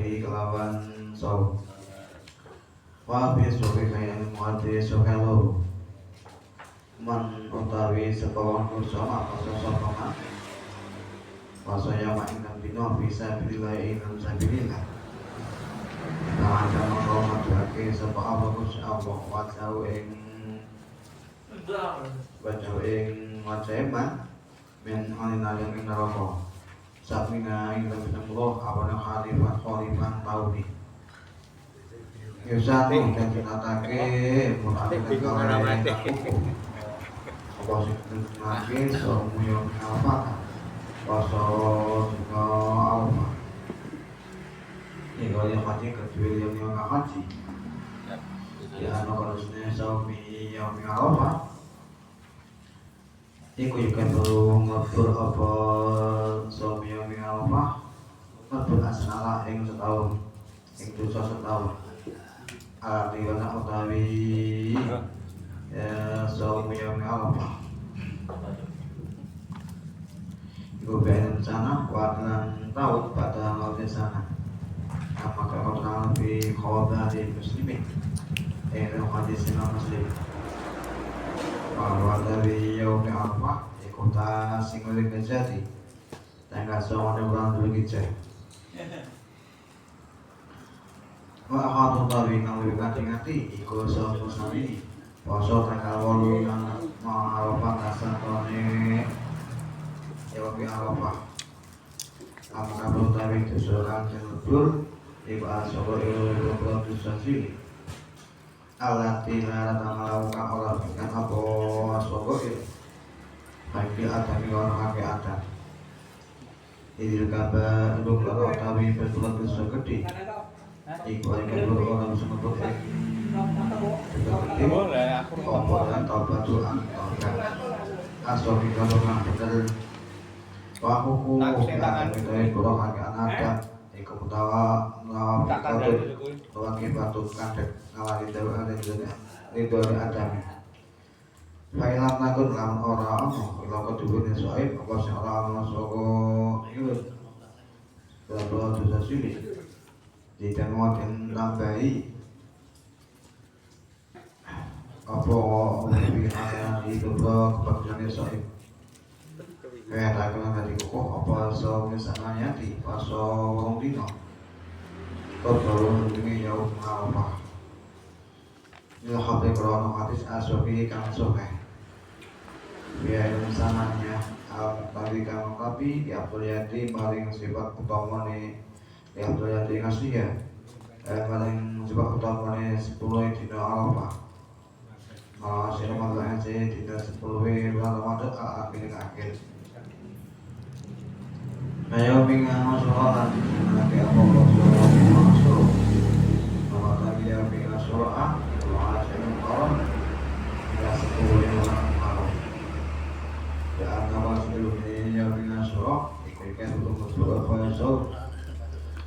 sobi kelawan so wabi sobi kayan muati sokelo man utawi sepawang kursama pasosokongan pasaya ma'inam bino bisa bilillah inam sabilillah nah jama kau madrake sepa abakus Allah wajau ing waceman min alinalim ing neraka sabina ing Allah abana khalifan tauni yusatu dan dinatake mutane kawale apa sing nake semuyo apa paso juga apa ini kalau yang haji kedua yang haji ya anak harusnya saumi yang apa iku juga perlu ngebur apa saumi yang apa ngebur asnala yang setahun yang dosa setahun artinya utawi ya saumi yang apa iku bayan sana wakilan tahun pada mautnya sana apakah kau terang lebih khawabah di muslimin dalam hadis Imam Muslim bahwa dari yaumi arafah ikutah singgulik kejati tanggal 9 bulan Dzulhijjah wa akhadu tawi kang lebih kanthi iku sapa sami poso tanggal 8 nang arafah kasatone yaumi arafah apakah utawi dosa kang lebur iku asoro iku dosa cilik alati lara melakukan olah bikin apa asoro itu baik di atas di orang kaki atas idil kabar untuk lalu tawi berbulan dosa gede iku akan orang semetuk komponen taubatu angkaukan asofi kalau nggak bener wahuku yang dari kurang agak anak iku mutawa melawan wakil batu kandek ngawali dawa ada itu adami Failam nakun lamun ora ono ila kedubune soib apa sing ora ono saka iku dawa dosa cilik ditemukan tambahi apa lebih ada di kedua kebagiannya soib kayak tak kenal tadi kok apa so misalnya di paso wong dino kalau ini jauh apa ini habis kalau hadis asofi kang sohe biar sananya tadi kang tapi ya berarti paling sifat utama nih ya berarti ngasih ya paling sifat utama nih 10 dino apa hasil malah sih tidak 10 bulan Ramadan akhir ayo bingung masalah nanti apa masuk bahwa tadi ya bingung surah bahwa saya orang ya 10 yang malam ya agama sebelumnya ya bingung surah ikutkan untuk surah fasal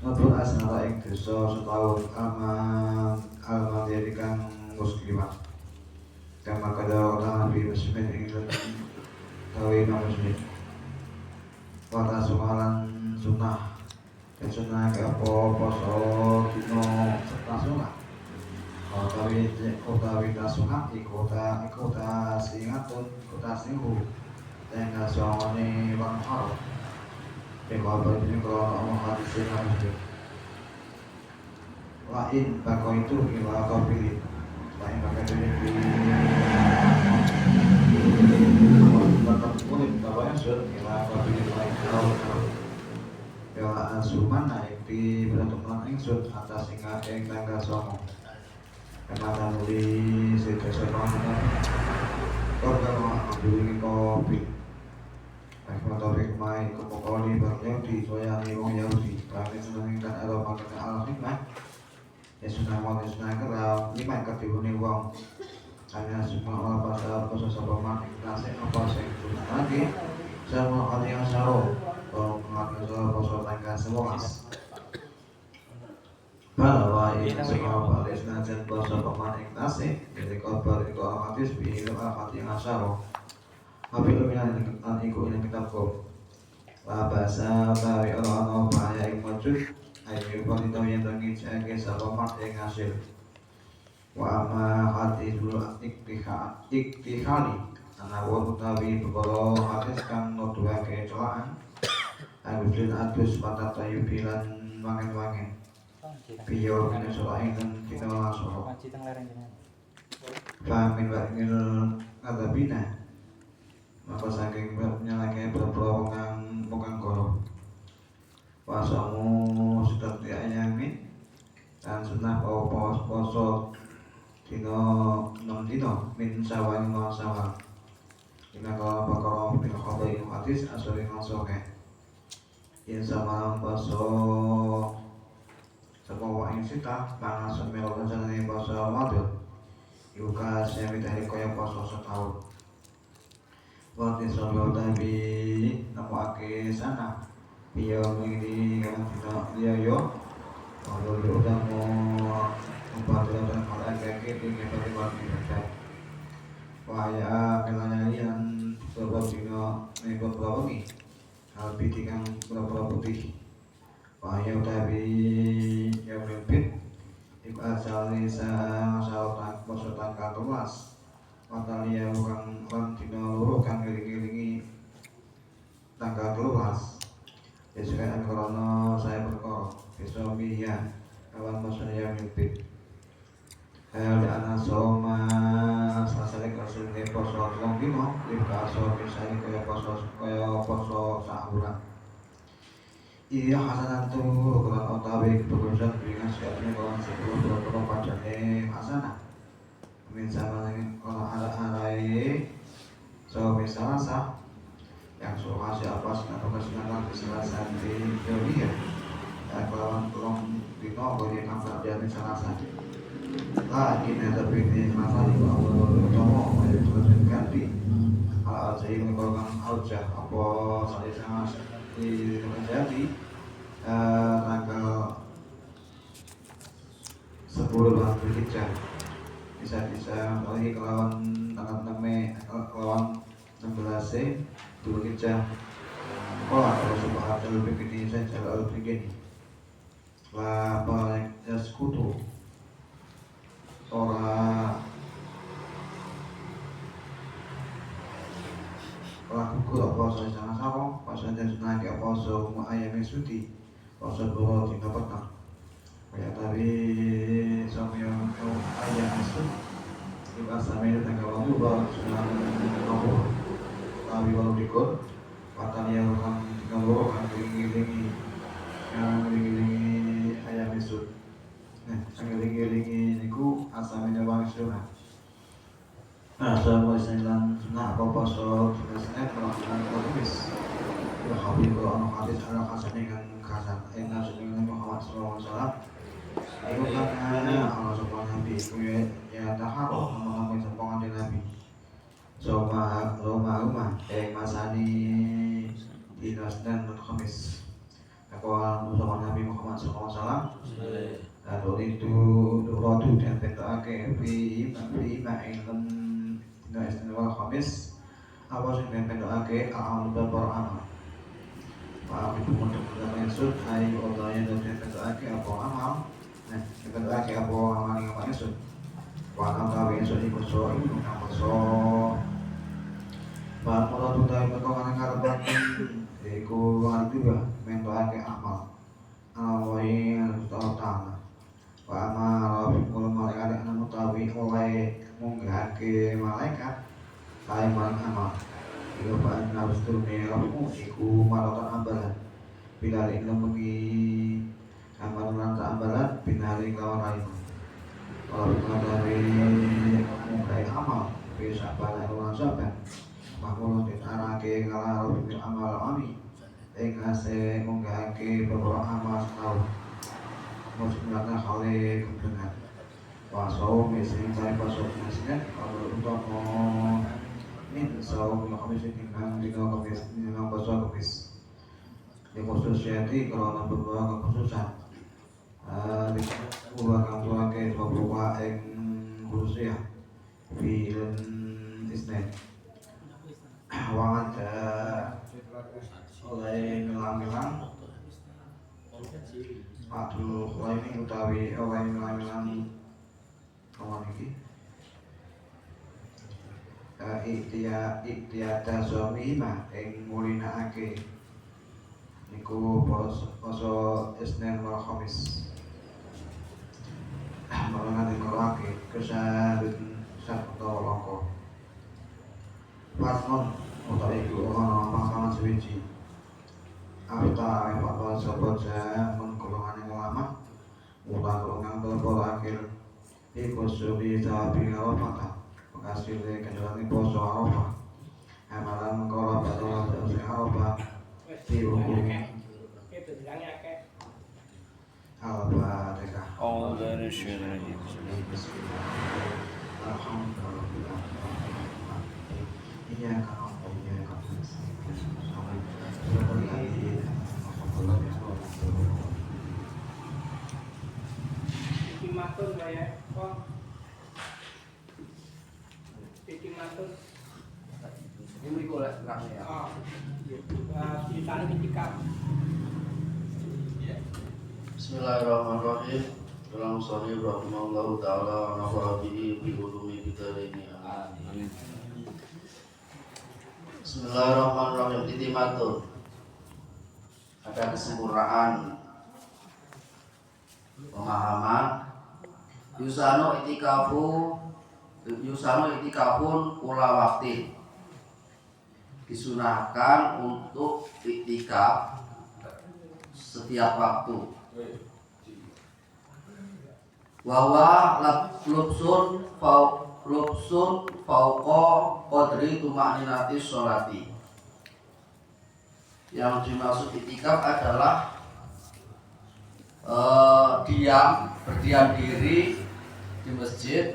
nabur asnara yang dosa setahun aman jadikan muslimat kama kada orang Nabi Muslim ingin tahu Muslim wata sumalan sunnah dan sunnah ke apa poso dino serta sunnah utawi ta sunnah ikota singatun kota singhu tengah songone wang hal kabar ini kalau Allah hadis yang muslim lain bako itu ila kafiri lain pakai ini tetap kulit bawahnya sur ila kafiri lain ya asuman naik di beraturan ingsun atas hingga yang tangga songo karena nulis sesuatu korban mengambil kopi Topik mai kepokoli bang Yahudi soyani wong Yahudi kami senengkan Eropa kena al-hikmah ya sunah wong ya sunah kerap lima ketibuni wong hanya semua orang pada proses apa nasib apa sing sunah lagi sama orang yang saru kalau mengaku soal proses tangga semuas bahwa ini semua baris najan proses pemanik nasib jadi korban itu alamatis bihilu al-hati yang saru Abi luminan an iku ing kitabku. Wa basa utawi ana bahaya ing wujud ayo wanita yang tangi jaga sabamat yang hasil wa amma hadithul iktihali anak wa utawi perkara hadis kang nuduhake celaan agustin adus patah tayu bilan wangen-wangen biyo kena solain dan kita langsung Famin wa ingil adabina maka saking nyalake berpura pengang koro wasamu sudah diayami dan sunnah poso dino non dino min sawang non sawang dina kalau bakal min khabai hadis asli non soke in sama poso sama wa in sita bang semelo kanjane poso wadul yuka semi dari koyo poso setahun waktu sobo tabi namuake sana biyo mengini kan tidak dia yo kalau dia udah mau membantu dan malah kaki tinggi bagi bagi baca waya kelanyalian beberapa dino nekot berapa nih hal bidikan berapa putih waya tabi yang lebih ibu asal nisa asal tak bosot tanggal luas Watalia bukan orang dino loro kang ngiringi tanggal luas Yesukan krono saya berkor Besomia kawan maksudnya mimpi Kaya di anak soma Sasalek rasulnya poso long dino Lipka so misalnya kaya poso sahuran Iya hasanah tu Kuran otawi keberusan Beringan siapnya kawan sebelum berapa pacarnya hasanah Min sama lagi kalau ada So misalnya sah yang suka siapa atau kesenangan kesalahan di dunia dan kalau belum dino boleh nampak jadi salah satu lagi tapi ini masa juga utama boleh terus ganti hal saya melakukan aja apa saya sangat di terjadi tanggal 10 bulan Zulhijjah bisa lagi kelawan tanggal 6 Mei kelawan 16 Zulhijjah kalau subhanallah lebih gini saja lebih gini la balik yaskutu ora lakuku apa saya sangat sama pasanya senang apa semua ayam suci pasal bahwa tidak pernah kayak tadi sama yang ayam itu di bahasa Medan tanggal 2 senang nomor tapi walau dikot Watan yang akan tinggal kan gilingi ayam esut gilingi niku asalnya bang surah nah sama Islam nah apa pasal tulisnya melakukan komis ya habis kalau hadis ada kasan dengan kasan enak dengan Muhammad SAW itu kan Allah subhanahu nabi itu ya taharoh mengambil sempongan nabi Roma masani dinas dan khamis Aku bersama Nabi Muhammad SAW lalu itu rodu dan bentukake fi ilm dina istimewa khamis apa sing bentukake amal beberapa amal Pak itu untuk maksud ayo Allah yang bentukake apa amal nah bentukake apa amal yang maksud Wana tawi esok ikut so ini nama so Bahwa tutai perkembangan karban Iku wangan juga mentoake amal Alawai al-Ta'ala Wa amal Fikul malaikat yang mutawi oleh Munggahake malaikat Lai maling amal Iku ba'an harus turunnya Rafimu Iku malaikat ambalan Bila ilmu mengi Amal lantar ambalan Binari kawan lain kalau kita dari mulai amal bisa pada orang sahabat makmul ditarake kalau fikir amal kami engase menggake beberapa amal setahun maksudnya kali kebenaran pasau mesin cari pasau nasinya kalau untuk min sau kami sedang di dalam pasau kemis di khusus jadi kalau beberapa kekhususan Ulah kang tuake bawa ing khusus ya film Disney wangan oleh ngelang-ngelang ngelakoni utawi oleh ngelangi apa niki ikhtiata suami mah ing ngulinakake niku poso Isnin wal Khamis malah ngelakake kesalut sabda longko Fatnon utawi iku ana pangkalan suwiji Afta fatwa sobat zaman golongan yang lama Ulang golongan berbol akhir Iku subi sahabi Arafah Bekasih dari kendaraan poso Arafah Amalan mengkolab adalah Jauh Arafah Dihukum Al-Fatihah Alhamdulillah Iya kalau Matur ya, kok. Iki matur. Ini golek terang ya. Oh. Kita ketika. Bismillahirrahmanirrahim. Dalam sahih rahimahullah taala wa nafa'abihi bi ulumi bidarini. Amin. Bismillahirrahmanirrahim. Itimatur. Ada kesempurnaan pemahaman Yusano itikafun pula waktu disunahkan untuk iktikaf setiap waktu. Wawa lubsun fauqa qadri tumaninati sholati. Yang dimaksud iktikaf adalah berdiam diri di masjid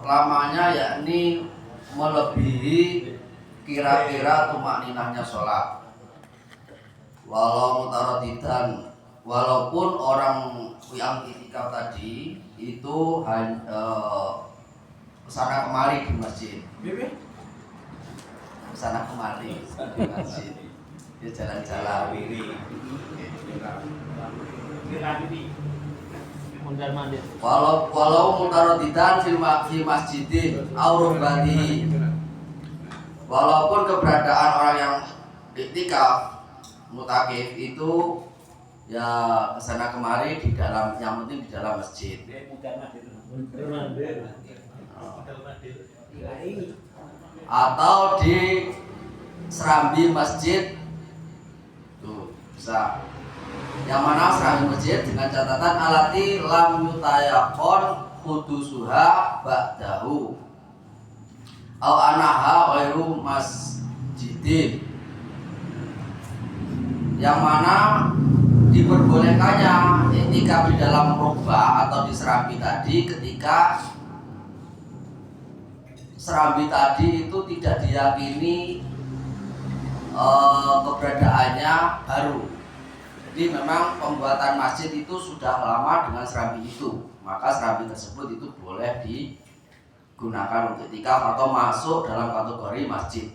lamanya yakni melebihi kira-kira tumakninahnya sholat. Walau mutaradidan, walaupun orang yang iktikaf tadi itu kesana kemari di masjid. Kesana kemari di masjid. Dia jalan-jalan. Walau mutaradidan fi masjidin aurubati, walaupun keberadaan orang yang iktikaf mutakif itu ya kesana kemari di dalam, yang penting di dalam masjid. Atau di serambi masjid tuh bisa. Yang mana serambi masjid dengan catatan alati lam yutayakon hudusuha ba'dahu au anaha ghairu masjidin, yang mana diperbolehkannya iktikaf di dalam rukbah atau di serambi tadi ketika serambi tadi itu tidak diyakini keberadaannya baru. Jadi memang pembuatan masjid itu sudah lama dengan serambi itu, maka serambi tersebut itu boleh digunakan untuk iktikaf atau masuk dalam kategori masjid.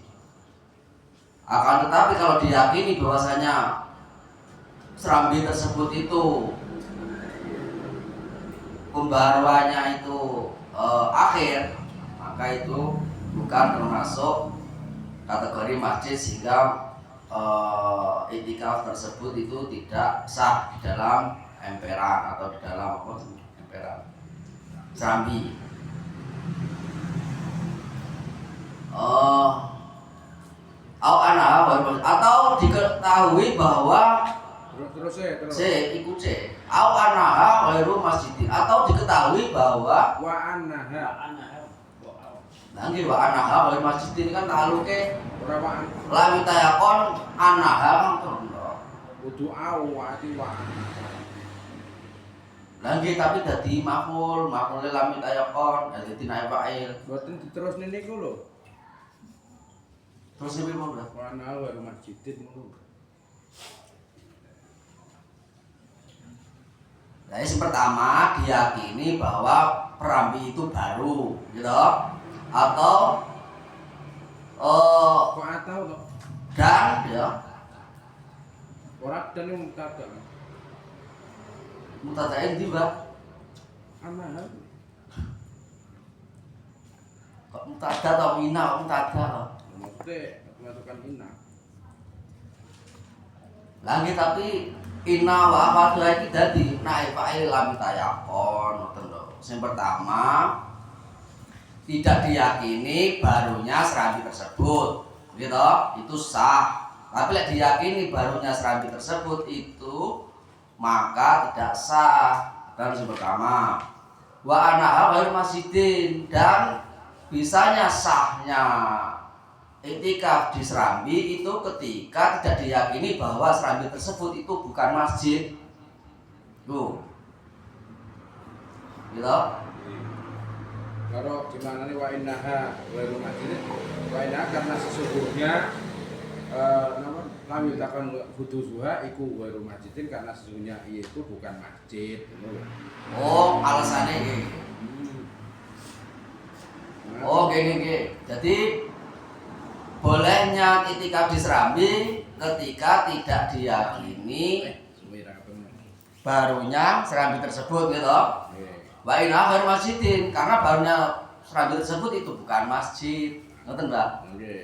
Akan tetapi kalau diyakini bahwasanya serambi tersebut itu pembaruannya itu akhir, maka itu bukan termasuk kategori masjid, sehingga iktikaf tersebut itu tidak sah di dalam emperan atau di dalam emperan serambi. Atau diketahui bahwa au anaha ghairu masjidin, atau diketahui bahwa wa anaha nggih wa anaha ghairu masjidin kan taluke berapa la mitayakon anaha kudu au ati wa nggih, tapi dadi maf'ul la mitayakon dadi naib fa'il. boten diterusne niku lho. Terus iki mau Wa anaha ghairu masjidin ngono. Nah, yang pertama diyakini bahwa perambi itu baru, gitu, atau Kok atau kok dan ya Ora dan yang mutadak. Mutadain di Mbak. Aman. Kok mutada atau ina kok mutada? Maksudnya masukkan ina. Lagi tapi ina wa apa iki dadi naik fa'il lam tayakon ngoten lho. Sing pertama tidak diyakini barunya serambi tersebut. Gitu, itu sah. Tapi lek diyakini barunya serambi tersebut itu maka tidak sah. Dan yang pertama wa ana ghair masjidin, dan bisanya sahnya iktikaf di serambi itu ketika tidak diyakini bahwa serambi tersebut itu bukan masjid. Tuh. Gitu. Kalau gimana nih wa innaha ghairu masjid, wa innaha karena sesungguhnya namun kami takkan hudusuha iku ghairu masjidin, karena sesungguhnya itu bukan masjid. Oh, alasannya gini. Oh, gini. Jadi bolehnya iktikaf di serambi ketika tidak diyakini barunya serambi tersebut gitu. Wa inna ghair masjidin, karena barunya serambi tersebut itu bukan masjid. Ngoten, Mbak? Nggih.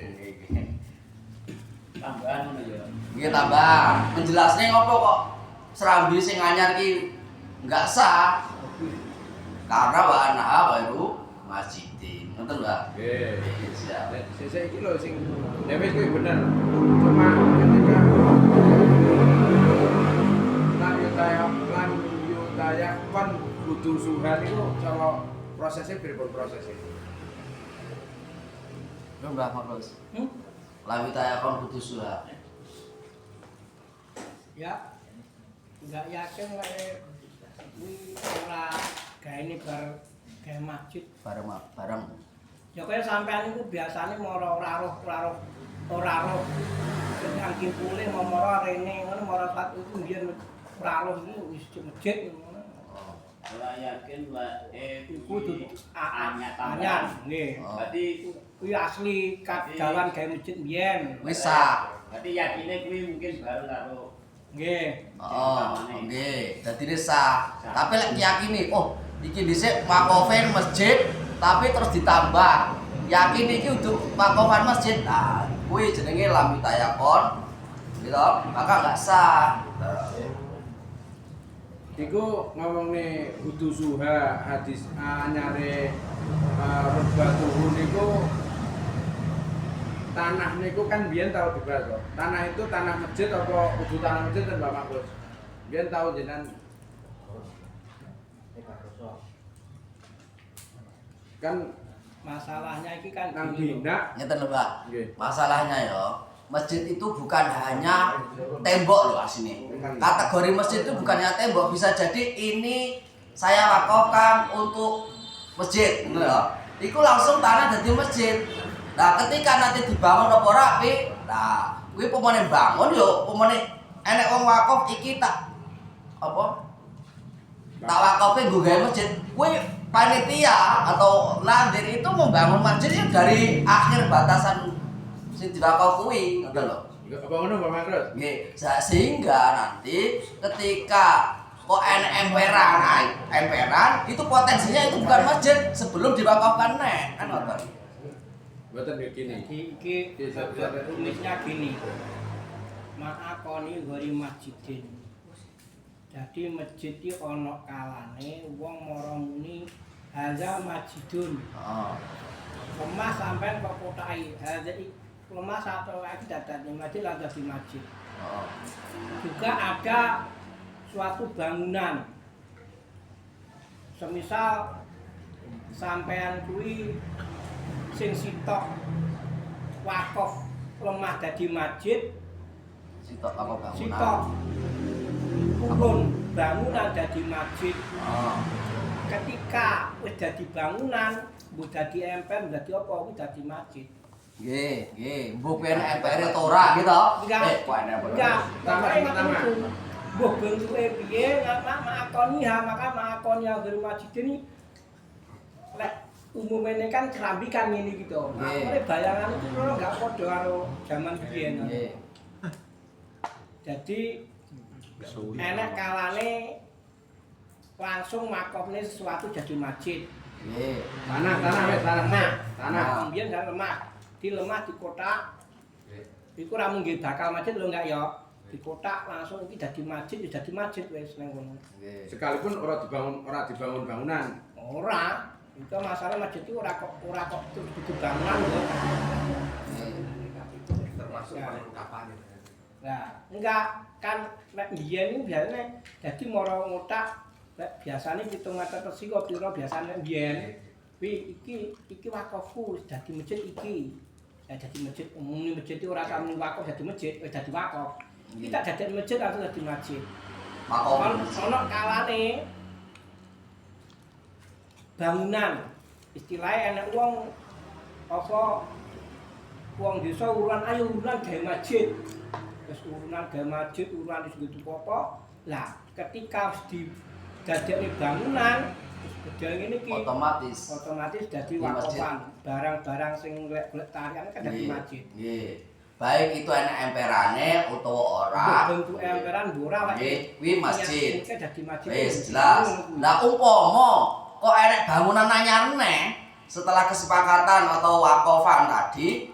Tambahan ngono ya. Nggih tambah. Menjelasnya ngopo kok serambi sing anyar iki enggak sah? Karena wa anna ghairu masjidin. Ngoten, Mbak? Nggih. Siap. Saya iki lho sing dhewe kuwi bener. Cuma ketika lan yutaya kon kudu suhan itu cara prosesnya pripun prosesnya? Lho Mbak Marcos. Lawi tayakon kudu suha. Ya. Enggak yakin lek kuwi ora gaene bar gawe masjid. Bareng. Ya kaya sampean iku biasane mara ora roh. Dengan kimpule mara rene ngono mara sak iku mbiyen ora roh iki wis masjid ngono. Ora yakin lah Kudu anyar nggih. Berarti Kuwi asli kadawan gawe masjid mbiyen. Wis sah. berarti yakine kuwi mungkin baru karo Nggih. Oh, nggih. Dadi sah. Tapi lek diyakini, oh, iki dhisik wakofan masjid tapi terus ditambah. Yakin iki untuk wakofan masjid. Nah, kuwi jenenge lam tayakon. Gitu. Maka enggak sah. Iku ngomong nih hudusuha hadis anyare rubatuhu niku tanah niku kan biyen tau dibahas kok. Tanah itu tanah masjid apa kudu tanah masjid kan Mbak Makus? Biyen tau jenengan kan Masalahnya iki kan nang gini lho. bina Ngeten lho, Mbak. nggih. Masalahnya ya, masjid itu bukan hanya tembok loh asini. Kategori masjid itu bukannya tembok, bisa jadi ini saya wakafkan untuk masjid, gitu ya. Iku langsung tanah jadi masjid. Nah, ketika nanti dibangun apa rapi, nah, kuwi pemene bangun yo, pemene enek wong wakaf iki tak apa? Tak wakafin nggo gawe masjid. Kuwi panitia atau nadir itu membangun masjid ya dari akhir batasan sing diwakaf kuwi, ngoten lho. Apa ngono Mbak Makus? Nggih, sehingga nanti ketika kok emperan itu potensinya itu bukan masjid sebelum diwakafkan nek, kan ngoten. Mboten begini. Iki tulisnya gini. Ma'akoni gori masjidin. Jadi masjid iki ana kalane wong mara muni hadza masjidun. Heeh. Lemah sampean kok kothaki. Hadza lemah satu lagi dadane masjid lan dadi masjid. Heeh. Juga ada suatu bangunan. Semisal sampean kuwi sing sitok wakaf lemah dadi masjid, Sitok apa bangunan? sitok kurun bangunan dadi masjid. Heeh. Ketika wis dadi bangunan, mbok dadi emper, dadi apa kuwi dadi masjid. Nggih. Mbok pen empere to ora gitu. Enggak. Kok enak bener. Enggak, Pertama. Mbok bentuke piye, makoni maka makoni agar masjid ini lek umumnya kan kerambi kan ngene gitu. Nggih. Makane bayangan itu ora enggak padha karo zaman biyen. Nggih. Jadi enek kalane langsung makofne sesuatu jadi masjid. Nggih. Tanah. Kemudian dan lemah. Di lemah di kotak. Iku ra mung nggih bakal masjid lho enggak ya. Di kotak langsung iki dadi masjid, ya dadi masjid wis nang kono. Nggih. Sekalipun ora dibangun bangunan. Ora. Itu masalah masjid itu ora kok kudu bangunan lho. Termasuk paling ungkapan. Nah, enggak kan nek biyen iki biasane dadi mara ngotak biasane 7 meter persegi kok pira biasane biyen. Wi iki wakafku dadi masjid iki. Ya dadi masjid umum masjid itu ora sampe wakaf dadi masjid, dadi wakaf. Kita dadi masjid langsung dadi masjid. Makom. Ono kalane bangunan istilahnya enak wong apa wong desa urunan ayo urunan gawe masjid. Terus urunan gawe masjid, urunan wis gitu apa. Lah, ketika dadekne bangunan terus bedel ngene iki otomatis dadi wakafan. Barang-barang sing golek tarian kan dadi masjid. Nggih. Baik itu enak emperane utawa ora. Bentuk emperan ora Nggih, kuwi masjid. Iki dadi masjid. Wis jelas. Lah umpama kok enek bangunan anyar neh setelah kesepakatan atau wakafan tadi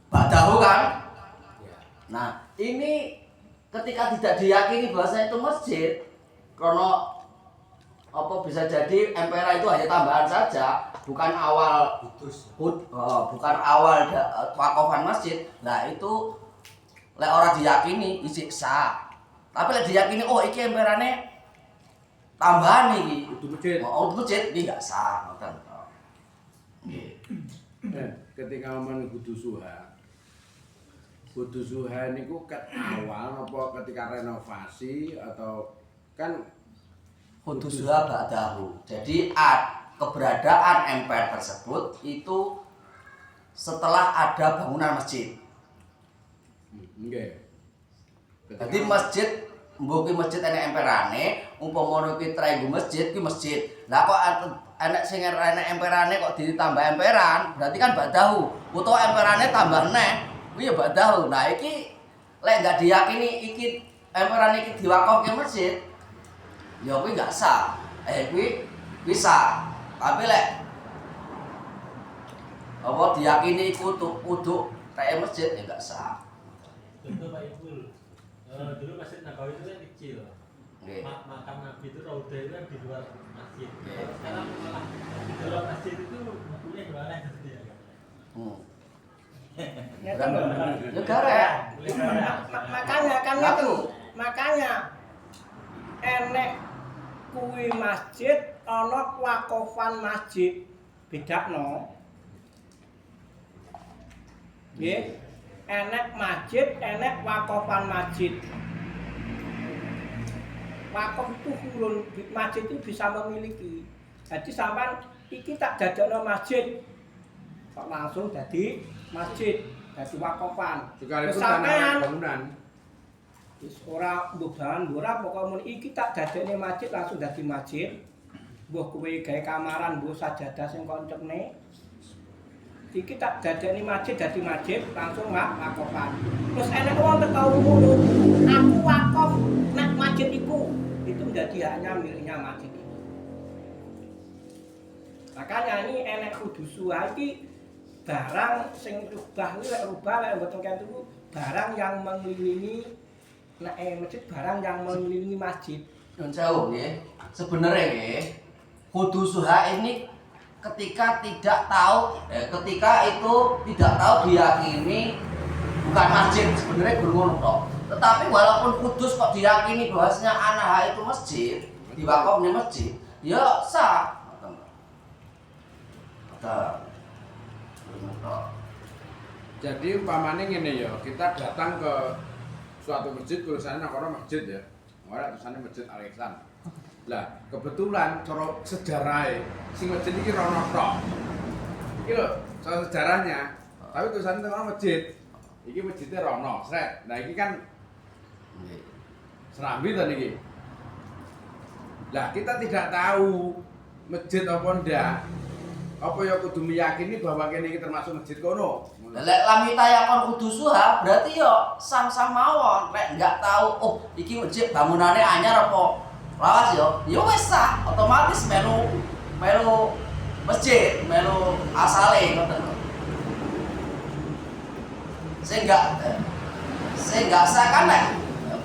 badahu kan? Nah, ini ketika tidak diyakini bahwasanya itu masjid karena apa bisa jadi empera itu hanya tambahan saja, bukan awal bukan awal wakafan masjid. Nah, itu lek ora diyakini isih sah. Tapi lek diyakini oh iki emperane tambahan iki Kudu masjid. oh masjid iki enggak sah ngoten. Nggih. Ketika ngomong kudu suha niku ket awal apa ketika renovasi atau kan Hudusuha ba'dahu. Jadi keberadaan emper tersebut itu setelah ada bangunan masjid. nggih. Jadi masjid mbuh ki masjid enek emperane, umpama ki trenggo masjid ki masjid. Lah kok enek sing enek emperane kok ditambah emperan, berarti kan ba'dahu. Utawa emperane tambah neh, kuwi ya ba'dahu. Nah iki lek enggak diyakini iki emperan iki diwakafke masjid, ya kuwi enggak sah. Kuwi bisa. Tapi lek apa diyakini iku kudu kayak masjid ya enggak sah. Contoh Pak Ibul, dulu Masjid Nabawi itu kan kecil. Nggih. Makam Nabi itu Raudah itu kan di luar masjid. Kalau sekarang malah di luar masjid itu bukunya jualan gitu ya. Negara. Makanya kan itu. Makanya enek kuwi masjid ana wakafan masjid. Bedakno. Nggih. Enek masjid, enek wakafan masjid. Wakaf itu kurun, masjid itu bisa memiliki. Jadi sampean iki tak dadekno masjid. Kok langsung jadi masjid, jadi wakafan. Sekalipun tanah bangunan. Wis ora mbok bahan ora pokoke mun iki tak dadekne masjid langsung dadi masjid. Mbah kowe gawe kamaran, mbah sajadah sing koncene. Iki tak dadekne masjid dadi masjid langsung wakafan. Terus enek wong teko ngono, aku wakaf nek masjid iku. Itu menjadi hanya miliknya masjid itu. Makanya ini enek hudusuha iki barang sing rubah lek mboten kentu barang yang mengelilingi nek masjid barang yang mengelilingi masjid. Nun sewu nggih. Sebenarnya nggih, hudusuha ini ketika tidak tahu ketika itu tidak tahu diyakini bukan masjid sebenarnya guru ngono. Tetapi walaupun kudus kok diyakini bahwasanya anak itu masjid, diwakafne masjid, ya sah. Jadi umpamanya ngene ya, kita datang ke suatu masjid tulisannya orang masjid ya. Orang tulisannya Masjid Al-Ihsan. Lah, kebetulan cara sejarah sing masjid iki rono tok. Iki lho, cara sejarahnya. Tapi tulisannya orang masjid. Iki masjidnya rono, sret. Nah, iki kan Serambi tadi iki. Lah, kita tidak tahu masjid apa ndak. apa ya kudu meyakini bahwa kene iki termasuk masjid kono. Lek lamita yakon kudu suha berarti yo sam-sam mawon. Lek enggak tahu oh iki masjid bangunannya anyar apa lawas yo wis sah otomatis melu masjid, melu asale ngoten. Saya sah kan lek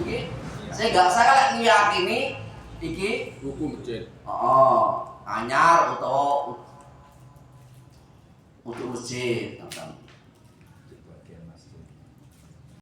iki. Saya enggak sah kan lek meyakini iki Hukum masjid. anyar utawa untuk masjid.